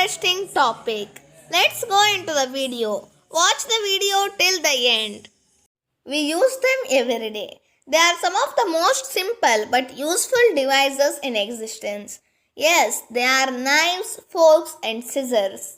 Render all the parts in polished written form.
interesting topic. Let's go into the video. Watch the video till the end. We use them every day. They are some of the most simple but useful devices in existence. Yes, they are knives, forks, and scissors.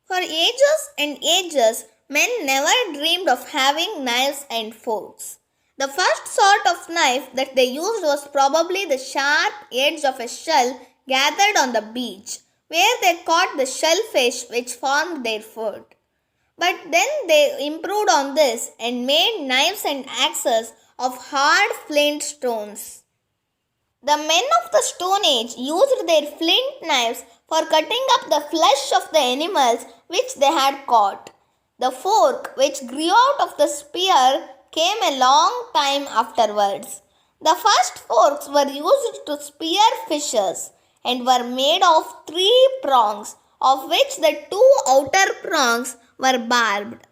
For ages and ages, men never dreamed of having knives and forks. The first sort of knife that they used was probably the sharp edge of a shell gathered on the beach, where they caught the shellfish which formed their food. But then they improved on this and made knives and axes of hard flint stones. The men of the Stone Age used their flint knives for cutting up the flesh of the animals which they had caught. The fork, which grew out of the spear, came a long time afterwards. The first forks were used to spear fishes and were made of 3 prongs, of which the 2 outer prongs were barbed.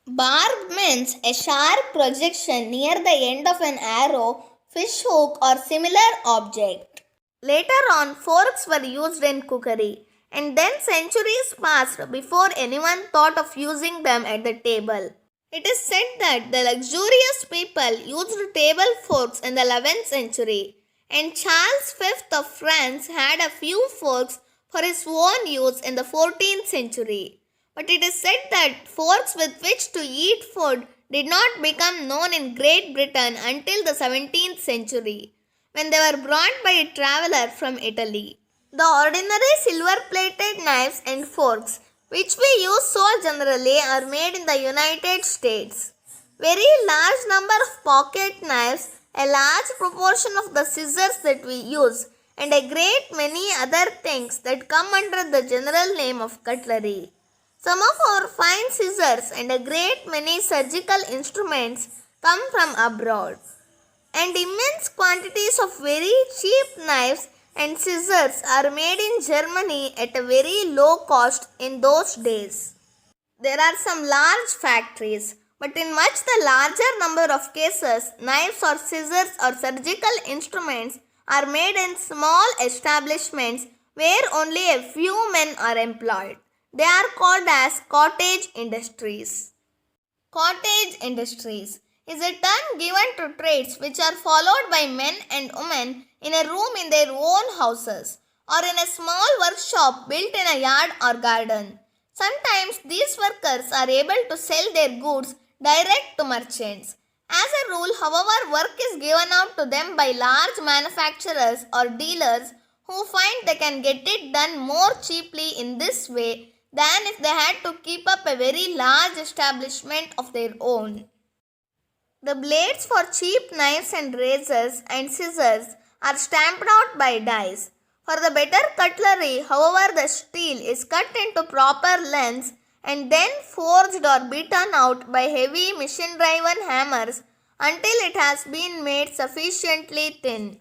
Barbed means a sharp projection near the end of an arrow, fish hook, or similar object. Later on, forks were used in cookery, and then centuries passed before anyone thought of using them at the table. It is said that the luxurious people used table forks in the 11th century, and Charles V of France had a few forks for his own use in the 14th century. But it is said that forks with which to eat food did not become known in Great Britain until the 17th century, when they were brought by a traveller from Italy. The ordinary silver-plated knives and forks, which we use so generally, are made in the United States. Very large number of pocket knives, a large proportion of the scissors that we use, and a great many other things that come under the general name of cutlery. Some of our fine scissors and a great many surgical instruments come from abroad, and immense quantities of very cheap knives and scissors are made in Germany at a very low cost in those days. There are some large factories, but in much the larger number of cases, knives or scissors or surgical instruments are made in small establishments where only a few men are employed. They are called as cottage industries. Cottage industries is a term given to trades which are followed by men and women in a room in their own houses or in a small workshop built in a yard or garden. Sometimes these workers are able to sell their goods direct to merchants. As a rule, however, work is given out to them by large manufacturers or dealers who find they can get it done more cheaply in this way than if they had to keep up a very large establishment of their own. The blades for cheap knives and razors and scissors are stamped out by dies. For the better cutlery, however, the steel is cut into proper lengths and then forged or beaten out by heavy machine-driven hammers until it has been made sufficiently thin.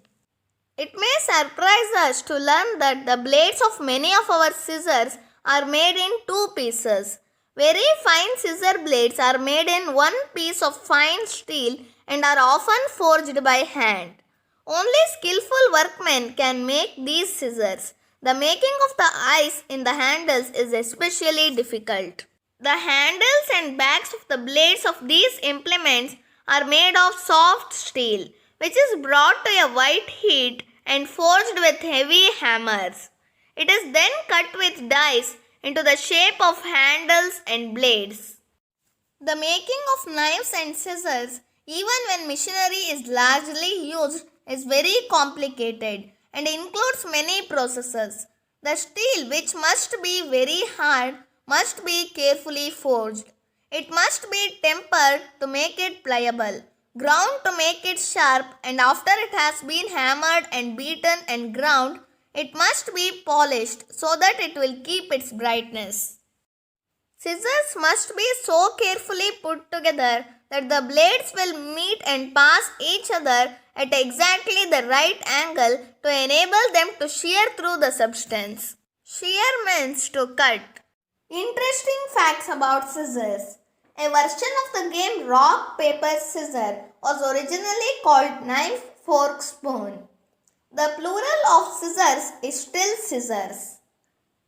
It may surprise us to learn that the blades of many of our scissors are made in 2 pieces. Very fine scissor blades are made in 1 piece of fine steel and are often forged by hand. Only skillful workmen can make these scissors. The making of the eyes in the handles is especially difficult. The handles and backs of the blades of these implements are made of soft steel, which is brought to a white heat and forged with heavy hammers. It is then cut with dies into the shape of handles and blades. The making of knives and scissors, even when machinery is largely used, is very complicated and includes many processes. The steel, which must be very hard, must be carefully forged. It must be tempered to make it pliable, ground to make it sharp, and after it has been hammered and beaten and ground, it must be polished so that it will keep its brightness. Scissors must be so carefully put together that the blades will meet and pass each other at exactly the right angle to enable them to shear through the substance. Shear means to cut. Interesting facts about scissors. A version of the game rock, paper, scissors was originally called knife, fork, spoon. The plural of scissors is still scissors.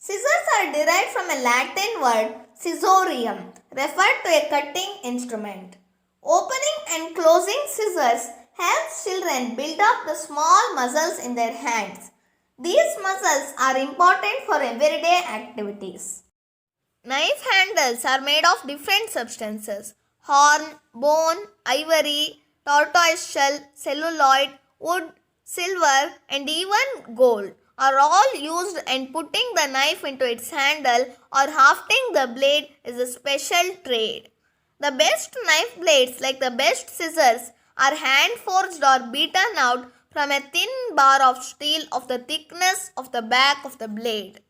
Scissors are derived from a Latin word scissorium, referred to a cutting instrument. Opening and closing scissors helps children build up the small muscles in their hands. These muscles are important for everyday activities. Knife handles are made of different substances. Horn, bone, ivory, tortoise shell, celluloid, wood, silver, and even gold are all used, and putting the knife into its handle or hafting the blade is a special trade. The best knife blades, like the best scissors, are hand forged or beaten out from a thin bar of steel of the thickness of the back of the blade.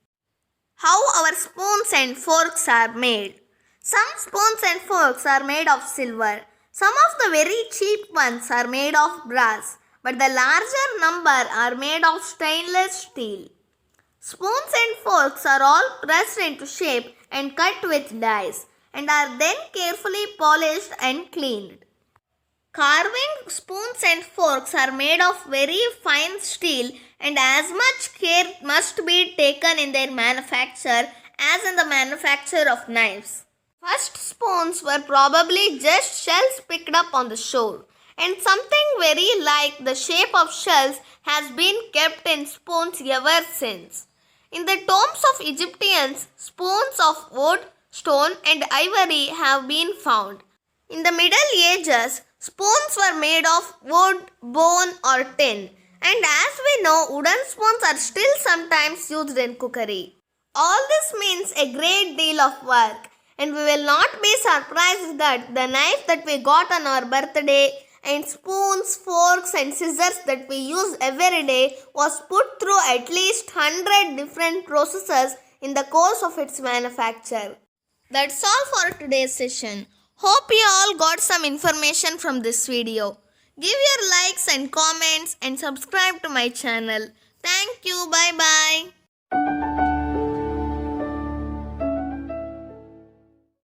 How our spoons and forks are made. Some spoons and forks are made of silver. Some of the very cheap ones are made of brass, but the larger number are made of stainless steel. Spoons and forks are all pressed into shape and cut with dies, and are then carefully polished and cleaned. Carving spoons and forks are made of very fine steel, and as much care must be taken in their manufacture as in the manufacture of knives. First spoons were probably just shells picked up on the shore, and something very like the shape of shells has been kept in spoons ever since. In the tombs of Egyptians, spoons of wood, stone, and ivory have been found. In the Middle Ages, spoons were made of wood, bone, or tin, and as we know, wooden spoons are still sometimes used in cookery. All this means a great deal of work, and we will not be surprised that the knife that we got on our birthday and spoons, forks, and scissors that we use every day was put through at least 100 different processes in the course of its manufacture. That's all for today's session. Hope you all got some information from this video. Give your likes and comments and subscribe to my channel. Thank you. Bye bye.